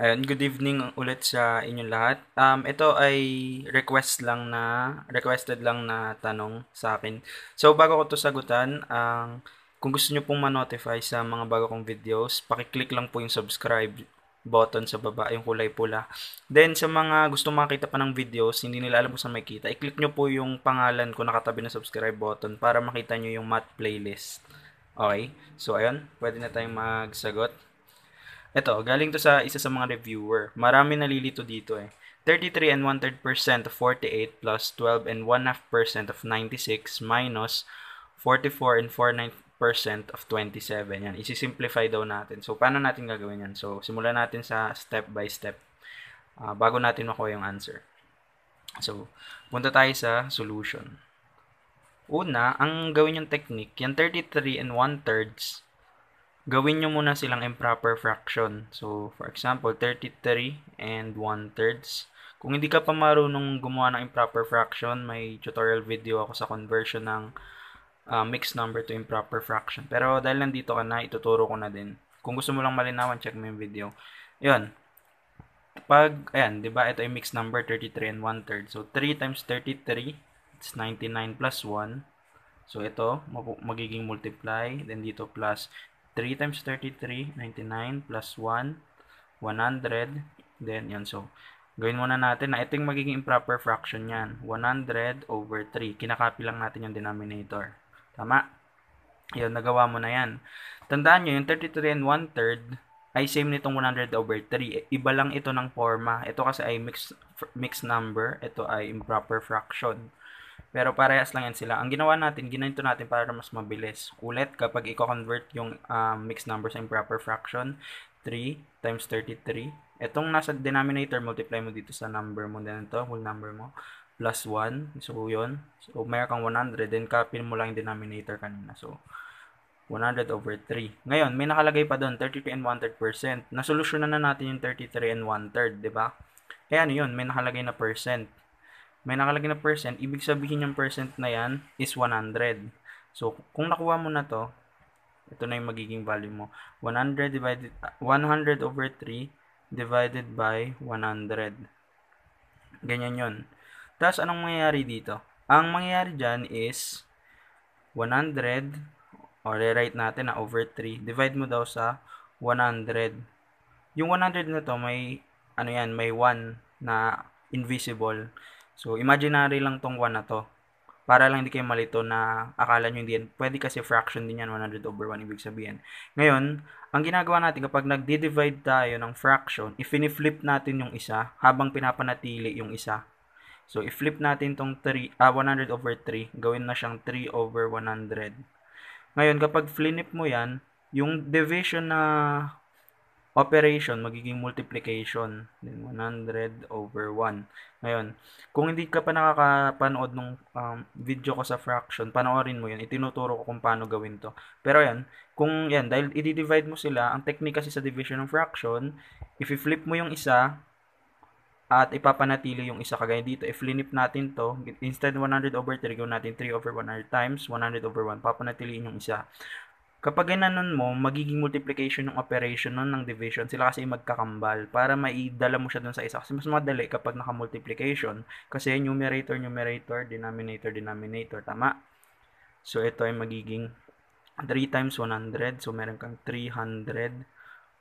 Ayun, good evening ulit sa inyong lahat. Ito ay requested lang na tanong sa akin. So, bago ko to sagutan, kung gusto nyo pong ma-notify sa mga bago kong videos, pakiclick lang po yung subscribe button sa baba, yung kulay pula. Then, sa mga gusto makita pa ng videos, hindi nila alam kung saan makita, i-click nyo po yung pangalan ko nakatabi na subscribe button para makita nyo yung math playlist. Okay? So, ayun, pwede na tayong magsagot. Ito, galing to sa isa sa mga reviewer. Marami nalilito dito eh. 33 and 1/3% of 48 plus 12 and 1/2% of 96 minus 44 and 4/9% of 27. Yan, isi-simplify daw natin. So, paano natin gagawin yan? So, simulan natin sa step by step bago natin makuha yung answer. So, punta tayo sa solution. Una, ang gawin yung technique, yung 33 and 1/3 gawin nyo muna silang improper fraction. So, for example, 33 and 1/3. Kung hindi ka pa marunong gumawa ng improper fraction, may tutorial video ako sa conversion ng mixed number to improper fraction. Pero dahil nandito ka na, ituturo ko na din. Kung gusto mo lang malinawan, check mo yung video. Yun. Ayan, di ba, ito yung mixed number, 33 and 1/3. So, 3 times 33, it's 99 plus 1. So, ito, magiging multiply. Then, dito plus 3 times 33, 99 plus 1, 100. Then, yan. So, gawin muna natin na ito yung magiging improper fraction yan. 100 over 3. Kinakopy lang natin yung denominator. Tama? Yun, nagawa mo na yan. Tandaan nyo, yung 33 and 1/3 ay same nitong 100 over 3. Iba lang ito ng forma. Ito kasi ay mixed number. Ito ay improper fraction. Pero parehas lang yan sila. Ang ginawa natin, ginanito natin para mas mabilis. Ulit, kapag i-convert yung mixed number sa improper fraction, 3 times 33. Itong nasa denominator, multiply mo dito sa number mo. Then ito, whole number mo, plus 1. So, yun. So, mayroon kang 100. Then, copy mo lang yung denominator kanina. So, 100 over 3. Ngayon, may nakalagay pa doon, 33 and 1/3%. Nasolusyonan na natin yung 33 and 1/3, di ba? Eh ano yun, may nakalagay na percent. May nakalagay na percent, ibig sabihin yung percent na yan is 100. So, kung nakuha mo na to, ito na yung magiging value mo. 100 over 3 divided by 100. Ganyan yun. Tapos, anong mangyayari dito? Ang mangyayari dyan is 100, or rewrite natin na over 3, divide mo daw sa 100. Yung 100 na to, may, ano yan, may 1 na invisible. So, imaginary lang tong 1 na to. Para lang hindi kayo malito na akala nyo hindi yan. Pwede kasi fraction din yan, 100 over 1 ibig sabihin. Ngayon, ang ginagawa natin kapag nagdi-divide tayo ng fraction, i-flip natin yung isa habang pinapanatili yung isa. So, i-flip natin tong 100 over 3, gawin na siyang 3 over 100. Ngayon, kapag flip mo yan, yung division na operation, magiging multiplication. Then, 100 over 1. Ngayon, kung hindi ka pa nakakapanood ng video ko sa fraction, panoorin mo yun. Itinuturo ko kung paano gawin to. Pero yan, kung yan, dahil i-divide mo sila, ang technique kasi sa division ng fraction, if i-flip mo yung isa, at ipapanatili yung isa kagaya dito. I-flip natin to, instead 100 over 3, gawin natin 3 over 100 times 100 over 1. Papanatiliin yung isa. Kapag ginanon mo, magiging multiplication ng operation nun ng division. Sila kasi magkakambal para maidala mo siya dun sa isa. Kasi mas madali kapag naka-multiplication. Kasi numerator, numerator, denominator, denominator. Tama? So, ito ay magiging 3 times 100. So, meron kang 300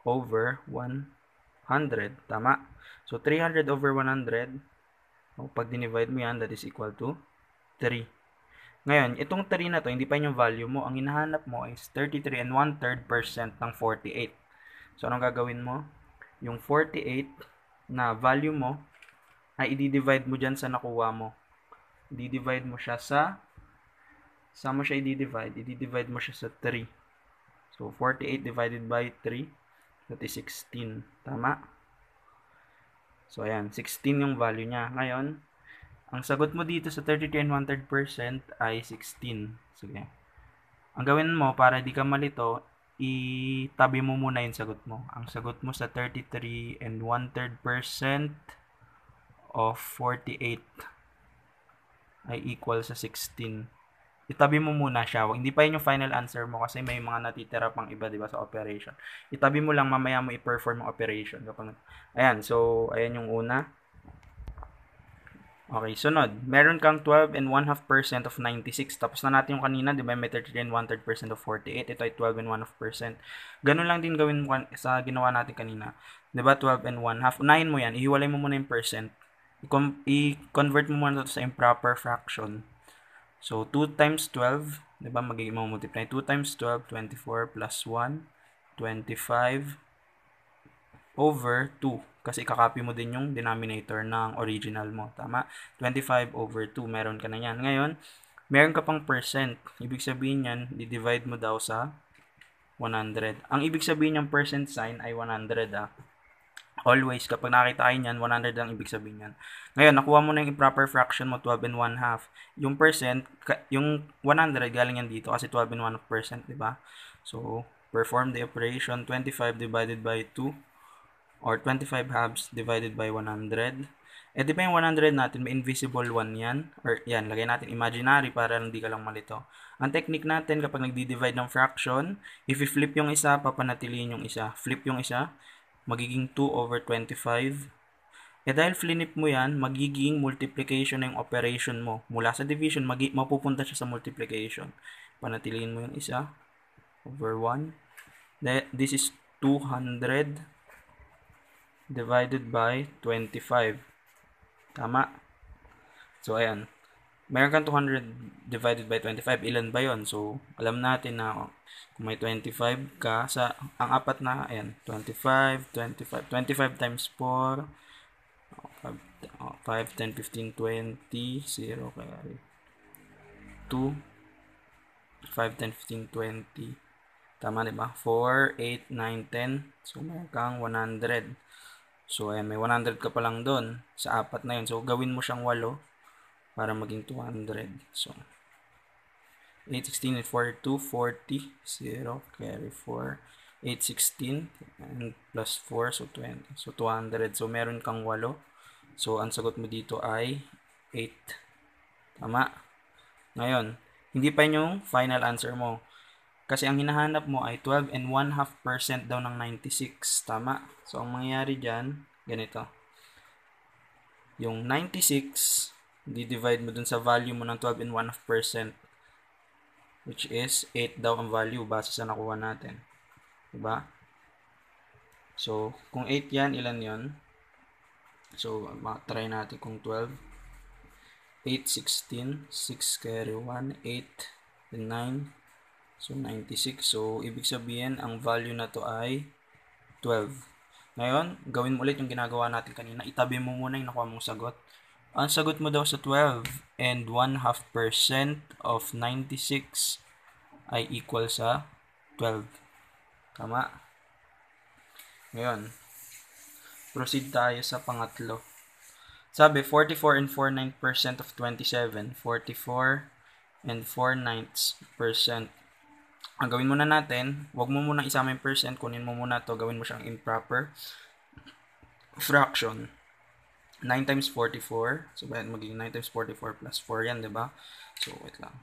over 100. Tama? So, 300 over 100. Pag dinivide mo yan, that is equal to 3. Ngayon, itong 3 na to, hindi pa yung value mo. Ang hinahanap mo is 33 and 1/3% ng 48. So, anong gagawin mo? Yung 48 na value mo, ay i-divide mo dyan sa nakuha mo. I-divide mo siya saan mo siya i-divide? I-divide mo siya sa 3. So, 48 divided by 3, that is 16. Tama? So, ayan, 16 yung value niya. Ngayon, ang sagot mo dito sa 33 and 1/3% ay 16. Sige. Ang gawin mo para di ka malito, itabi mo muna yung sagot mo. Ang sagot mo sa 33 and 1/3% of 48 ay equal sa 16. itabi mo muna siya. Hindi pa yun yung final answer mo kasi may mga natitira pang iba, di ba, sa operation. Itabi mo lang, mamaya mo i-perform ang operation. Ayan, so, ayan yung una. Okay, sunod. Meron kang 12 and 1/2% of 96. Tapos na natin yung kanina, di ba? May 33 and 1/3% of 48. Ito ay 12 and 1/2%. Ganun lang din gawin mo sa ginawa natin kanina. Di ba? 12 and 1/2. Unahin mo yan. Ihiwalay mo muna yung percent. I-convert mo muna ito sa improper fraction. So, 2 times 12, di ba? Magiging multiply. 2 times 12, 24 plus 1, 25 over 2. Kasi kakopy mo din yung denominator ng original mo. Tama? 25 over 2. Meron ka na yan. Ngayon, meron ka pang percent. Ibig sabihin yan, di-divide mo daw sa 100. Ang ibig sabihin yung percent sign ay 100 ah. Always, kapag nakita kayo niyan, 100 ang ibig sabihin yan. Ngayon, nakuha mo na yung improper fraction mo, 12 and 1/2. Yung percent, yung 100 galing yan dito kasi 12 and 1/2%, di ba? So, perform the operation, 25 divided by 2 or 25 halves divided by 100. Eh, di ba yung 100 natin, may invisible 1 yan? Or yan, lagay natin imaginary para hindi ka lang malito. Ang technique natin kapag nagdi-divide ng fraction, if i-flip yung isa, papanatiliin yung isa. Flip yung isa, magiging 2 over 25. Eh, dahil flinip mo yan, magiging multiplication na yung operation mo. Mula sa division, mapupunta siya sa multiplication. Panatiliin mo yung isa, over 1. This is 200 divided by 25. Tama? So, ayan. Meron kang 200 divided by 25. Ilan ba yon? So, alam natin na kung may 25 ka, ang apat na, ayan, 25, 25. 25 times 4, 5, 10, 15, 20, 0, kaya 2, 5, 10, 15, 20. Tama, diba? 4, 8, 9, 10. So, meron kang 100. So, ayan, may 100 ka pa lang doon sa apat na yun. So, gawin mo siyang 8 para maging 200. So, 8, 16, 8, 42, 40, 0, carry 4, 8, 16, and plus 4, so 20. So, 200. So, meron kang 8. So, ang sagot mo dito ay 8. Tama? Ngayon, hindi pa yung final answer mo. Kasi ang hinahanap mo ay 12 and 1/2% daw ng 96. Tama? So, ang mangyayari dyan, ganito. Yung 96, di-divide mo dun sa value mo ng 12 and 1/2%, which is 8 daw ang value base sa nakuha natin. Diba? So, kung 8 yan, ilan yon? So, try natin kung 12. 8, 16, 6 carry 1, 8, and 9. So, 96. So, ibig sabihin, ang value na to ay 12. Ngayon, gawin mo ulit yung ginagawa natin kanina. Itabi mo muna yung nakuha mong sagot. Ang sagot mo daw sa 12 and 1/2% of 96 ay equal sa 12. Tama? Ngayon, proceed tayo sa pangatlo. Sabi, 44 and 4/9% of 27. 44 and 4/9%. Ang gawin muna natin, wag mo muna isama yung percent, kunin mo muna to, gawin mo siyang improper fraction. 9 times 44, so magiging 9 times 44 plus 4 yan, diba? So, wait lang.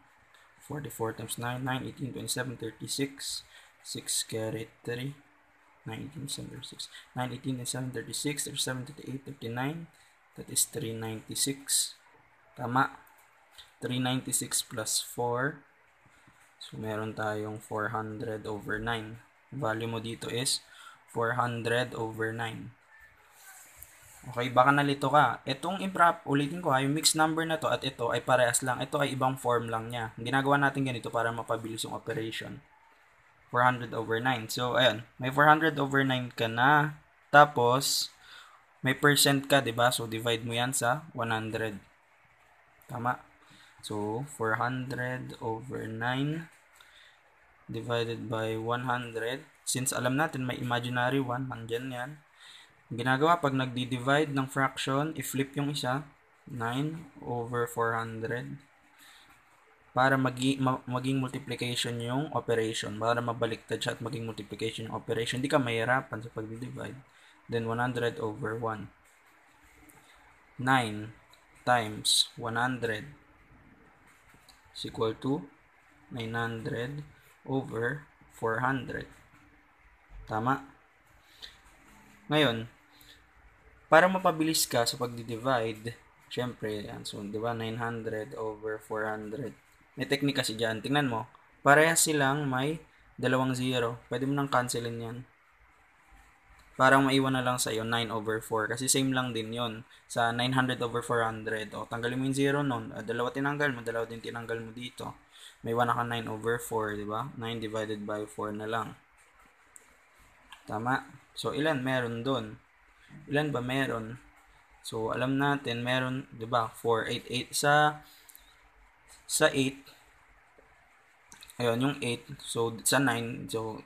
44 times 9, 9, 18, 27, 36, 6 carry 3, 9, 18, 36, 9, 18, 27, 36, 37, 38, 39, that is 396. Tama? 396 plus 4, so, meron tayong 400 over 9. Value mo dito is 400 over 9. Okay, baka nalito ka. Itong ulitin ko ha, yung mixed number na to at ito ay parehas lang. Ito ay ibang form lang niya. Ginagawa natin ganito para mapabilis yung operation. 400 over 9. So, ayun. May 400 over 9 ka na. Tapos, may percent ka, diba? So, divide mo yan sa 100. Tama? So, 400 over 9 divided by 100. Since alam natin may imaginary 1, nandyan yan. Ginagawa pag nagdi-divide ng fraction, i-flip yung isa, 9 over 400. Para maging multiplication yung operation. Para mabaliktad siya at maging multiplication yung operation. Hindi ka mahirapan sa pagdi-divide. Then 100 over 1. 9 times 100 is equal to 900 over 400. Tama? Ngayon, para mapabilis ka sa pagdi-divide, syempre, yan, so, di ba, 900 over 400. May technique kasi dyan. Tingnan mo, parehas silang may dalawang zero. Pwede mo nang cancelin yan. Parang maiwan na lang sa'yo 9 over 4. Kasi same lang din yon sa 900 over 400. O, tanggalin mo yung 0 nun. Dalawa tinanggal mo, dalawa din tinanggal mo dito. May 1 ka 9 over 4, di ba? 9 divided by 4 na lang. Tama? So, ilan meron dun? Ilan ba meron? So, alam natin, meron, di ba? 4, 8, 8. Sa 8, ayun, yung 8. So, sa 9, so,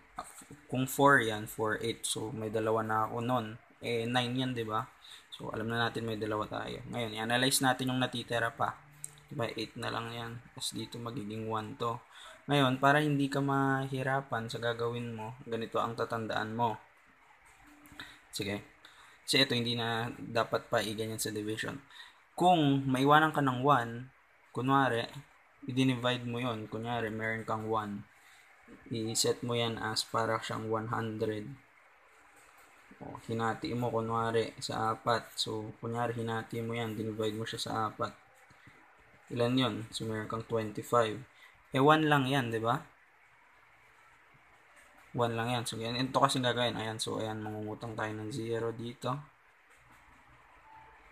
kung 4 yan, 4, 8. So, may dalawa na ako nun. 9 yan, di ba? So, alam na natin may dalawa tayo. Ngayon, i-analyze natin yung natitira pa. Diba, 8 na lang yan. Tapos dito magiging 1 to. Ngayon, para hindi ka mahirapan sa gagawin mo, ganito ang tatandaan mo. Sige. Kasi ito, hindi na dapat pa i-ganyan sa division. Kung maiwanan ka ng 1, kunwari, i-divide mo yon. Kunyari, meron kang 1. I-set mo yan as para siyang 100. O, hinati mo, kunwari, sa 4. So, kunyari, hinati mo yan. Divide mo siya sa 4. Ilan yon? So, meron kang 25. 1 lang yan, di ba? 1 lang yan. So, yan. Ito kasi gagawin. Ayan. So, ayan. Mangungutang tayo ng 0 dito.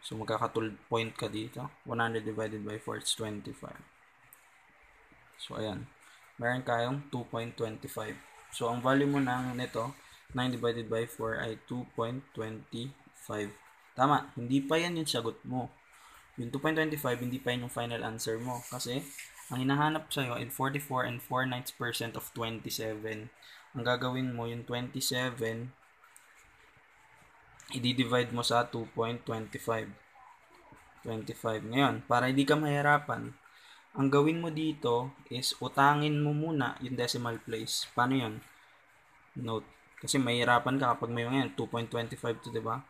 So, magkaka-12 point ka dito. 100 divided by 4 is 25. So, ayan. Meron kayong 2.25. So, ang value mo ng nito, 9 divided by 4 ay 2.25. Tama. Hindi pa yan yung sagot mo. Yung 2.25, hindi pa yun yung final answer mo. Kasi, ang hinahanap sa'yo ay 44 and 4/9% of 27. Ang gagawin mo, yung 27, i-divide mo sa 2.25. 25. Ngayon, para hindi ka mahirapan, ang gawin mo dito is utangin mo muna yung decimal place. Paano yun? Note. Kasi mahirapan ka kapag may ngayon, 2.25 to, diba?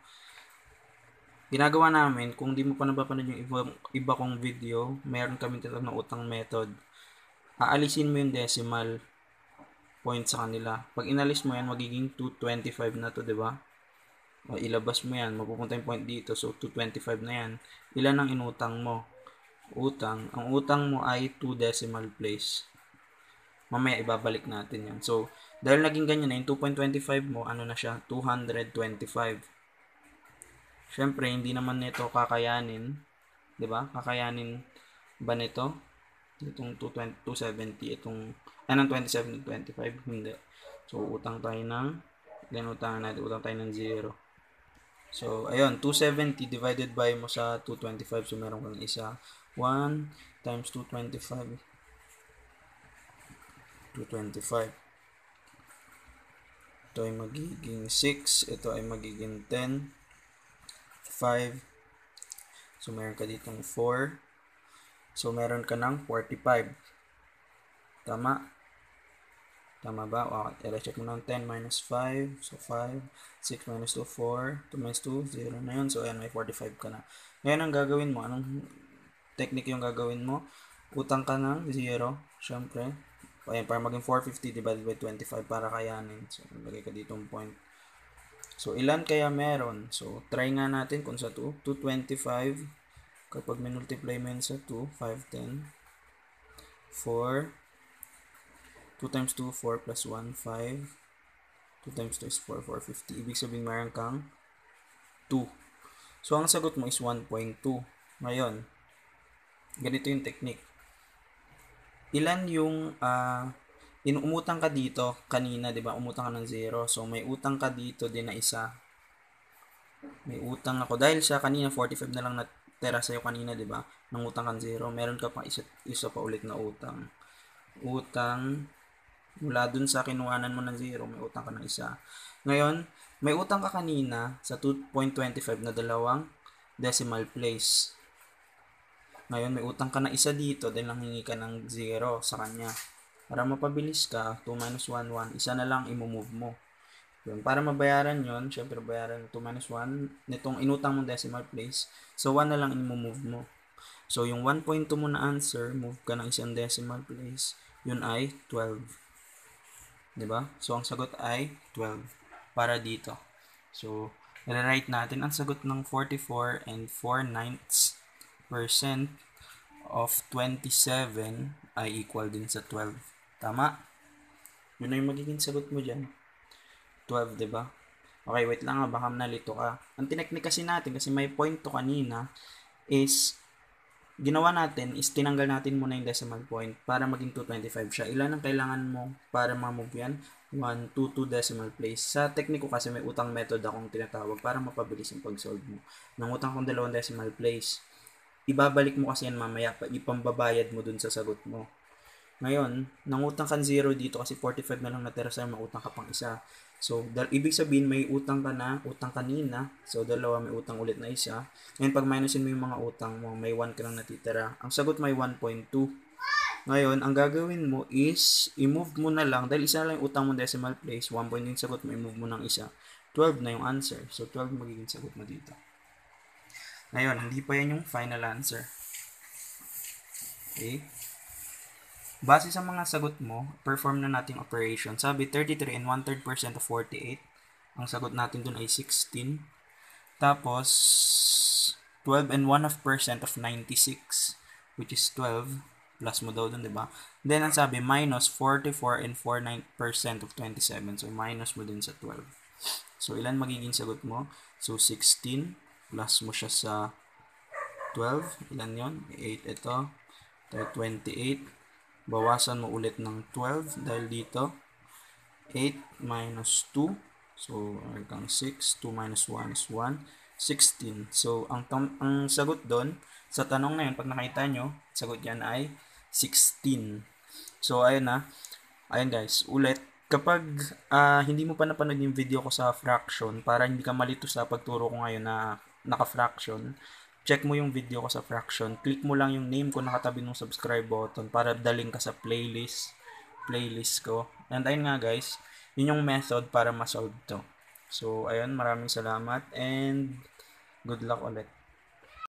Ginagawa namin, kung di mo pa napapanood yung iba kong video, meron kami tinatawag na utang method. Aalisin mo yung decimal point sa kanila. Pag inalis mo yan, magiging 225 na to, di ba? O, ilabas mo yan, mapupunta yung point dito. So, 225 na yan. Ilan ang inutang mo? Utang. Ang utang mo ay 2 decimal place. Mamaya, ibabalik natin yan. So, dahil naging ganyan na, yung 2.25 mo, ano na siya? 225. Siyempre, hindi naman nito kakayanin, 'di ba? Kakayanin ba nito? Itong 270, itong ng 27 and 25, hindi. So, utang tayo ng utang tayo ng 0. So, ayun, 270 divided by mo sa 225, so meron kang isa. 1 times 225. 225. Ito ay magiging 6, ito ay magiging 10. 5. So, meron ka ditong 4. So, meron ka ng 45. Tama? Tama ba? Okay, check mo ng 10 minus 5. So, 5. 6 minus 2, 4. 2 minus 2, 0 na yun. So, ayan, may 45 ka na. Ngayon, ang gagawin mo, anong technique yung gagawin mo? Utang ka ng 0. Siyempre. Ayan, para maging 450 divided by 25 para kayanin. So, lagay ka ditong point. So, ilan kaya meron? So, try nga natin kung sa 2. 225. Kapag minultiply mo yun sa 2, 5, 10. 4. 2 times 2, 4 plus 1, 5. 2 times 2 is 4, 450. Ibig sabihin meron kang 2. So, ang sagot mo is 1.2. Ngayon, ganito yung technique. Ilan yung umutang ka dito kanina, 'di ba? Umutang ka ng 0. So may utang ka dito din na isa. May utang ako dahil sa kanina 45 na lang natira sa iyo kanina, 'di ba? Nangutang ka ng 0. Meron ka pang isa pa ulit na utang. Utang mula dun sa kinuhanan mo ng 0, may utang ka ng isa. Ngayon, may utang ka kanina sa 2.25 na dalawang decimal place. Ngayon, may utang ka na isa dito dahil nanghingi ka ng 0 sa kanya. Para mapabilis ka, 2 minus 1, 1. Isa na lang i-move mo. Yun. Para mabayaran yon, syempre bayaran 2 minus 1 nitong inutang mong decimal place. So, 1 na lang i-move mo. So, yung 1.2 mo na answer, move ka ng isang decimal place. yun ay 12. Diba? So, ang sagot ay 12 para dito. So, i-write natin ang sagot ng 44 and 4/9% of 27 ay equal din sa 12. Tama? Yun na yung magiging sagot mo dyan. 12, diba? Okay, wait lang baka nalito ka. Ang tineknik kasi natin, kasi may point to kanina, is ginawa natin is tinanggal natin muna yung decimal point para maging 225 siya. Ilan ang kailangan mo para ma-move yan? 1, 2, 2 decimal place. Sa tekniko kasi may utang method akong tinatawag para mapabilis yung pag-solve mo. Nang utang kong 2 decimal place. Ibabalik mo kasi yan mamaya pa, ipambabayad mo dun sa sagot mo. Ngayon, nangutang kang 0 dito kasi 45 na lang natira sa'yo, mautang ka pang isa. So, ibig sabihin may utang ka na, utang kanina. So, dalawa, may utang ulit na isa. Ngayon, pag minusin mo yung mga utang mo, may 1 ka lang natitira. Ang sagot may 1.2. Ngayon, ang gagawin mo is, i-move mo na lang, dahil isa na lang yung utang mo decimal place, 1 point yung sagot mo, i-move mo ng isa. 12 na yung answer. So, 12 magiging sagot mo dito. Ngayon, hindi pa yan yung final answer. Okay? Base sa mga sagot mo, perform na natin operation. Sabi, 33 and 1/3% of 48. Ang sagot natin dun ay 16. Tapos, 12 and 1/2% of 96, which is 12. Plus mo daw dun, diba? Then, ang sabi, minus 44 and 49% of 27. So, minus mo dun sa 12. So, ilan magiging sagot mo? So, 16. Plus mo siya sa 12. Ilan yon? 8 ito. 28. Bawasan mo ulit ng 12 dahil dito 8 minus 2, so hanggang 6, 2 minus 1 is 1, 16. So ang sagot doon sa tanong na yun, pag nakita nyo, sagot yan ay 16. So ayun na, ayun guys, ulit kapag hindi mo pa napanood yung video ko sa fraction, para hindi ka malito sa pagturo ko ngayon na naka-fraction, check mo yung video ko sa fraction. Click mo lang yung name ko nakatabi ng subscribe button para daling ka sa playlist ko. And ayun nga guys, yun yung method para ma-solve to. So ayun, maraming salamat and good luck ulit.